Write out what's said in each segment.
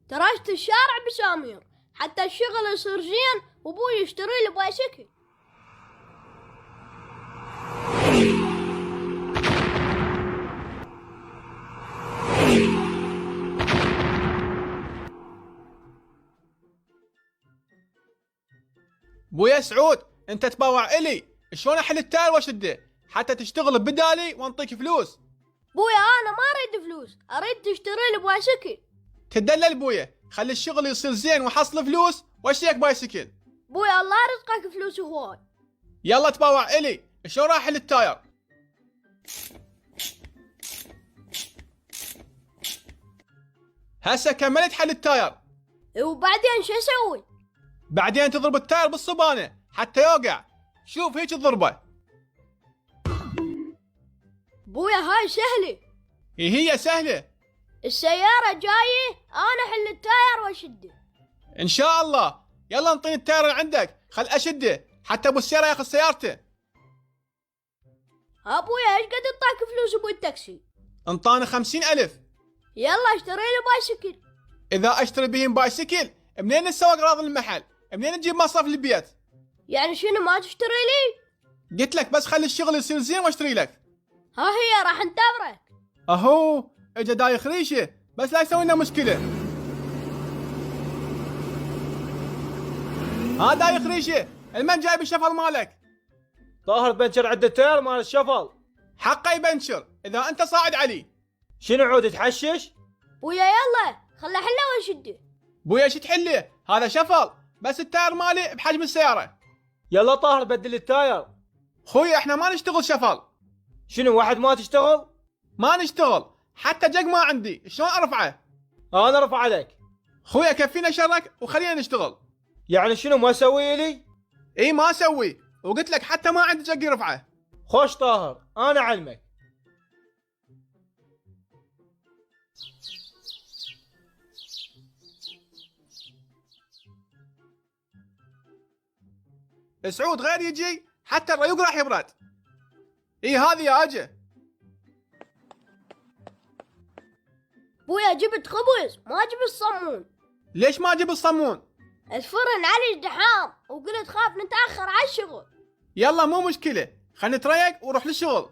ترشت الشارع بسامير حتى الشغل يصير زين وابوي يشتري لي بايسكل. بويا سعود، انت تباوع الي شلون احل التاير واشده حتى تشتغل بدالي وانطيك فلوس؟ بويا انا ما اريد فلوس، اريد تشتري لي بايسكل. تدلل بويا، خلي الشغل يصير زين وحصل فلوس واشتريك بايسكل. بويا الله يرزقك فلوس هواي. يلا تباوع الي شلون راح احل التاير؟ هسه كملت حل التاير. وبعدين شو اسوي؟ بعدين تضرب التاير بالصبانه حتى يوقع. شوف هيك الضربه. بويا هاي سهلة. هي سهله. السيارة جاية، انا احل التاير واشده. ان شاء الله. يلا انطيني التاير اللي عندك خل اشده حتى ابو السياره ياخذ سيارته. ها بويا ايش قد اعطاك فلوس ابو التاكسي؟ انطاني 50,000. يلا اشتري لي بايسكل. اذا اشتري بهم بايسكل منين نسوق اغراض المحل؟ منين نجيب مصرف البيت؟ يعني شنو ما تشتري لي؟ قلت لك بس خلي الشغل يصير زين واشتري لك. ها هي راح انتظرك. اهو اجا دايخ ريشه بس لا يسوي لنا مشكله. ها دايخ ريشه، المن جايب الشفل مالك؟ طاهر بنشر عند التاير مال الشفل. حقه يبنشر اذا انت صاعد علي. شنو عود تحشش؟ بويا يلا خلي احله واشده. بويا ايش تحله؟ هذا شفل بس التاير مالي بحجم السياره. يلا طاهر بدل التاير. خويا احنا ما نشتغل شفل. شنو واحد ما تشتغل؟ ما نشتغل حتى جق ما عندي، شلون ارفعه؟ انا ارفع عليك. خويا كفينا شرك وخلينا نشتغل. يعني شنو ما اسوي لي؟ اي ما اسوي، وقلت لك حتى ما عندي جق يرفعه. خوش طاهر انا علمك. سعود غير يجي حتى الريوق راح يبرد. اي هذه يا اجه. بويا جبت خبز ما جبت الصمون. ليش ما اجيب الصمون؟ الفرن علي ازدحام وقلت خاف نتاخر على الشغل. يلا مو مشكله، خلينا نتريق وروح للشغل.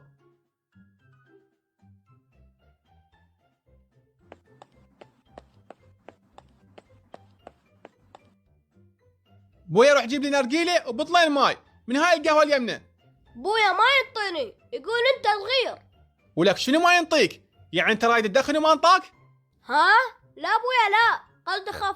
بويا روح جيب لي نرجيله وبطلين ماي من هاي القهوه اليمنى. بويا ما ينطيني، يقول انت صغير. ولك شنو ما ينطيك؟ يعني انت رايد تدخن وما انطاك؟ ها؟ لا بويا لا، قصدي خاف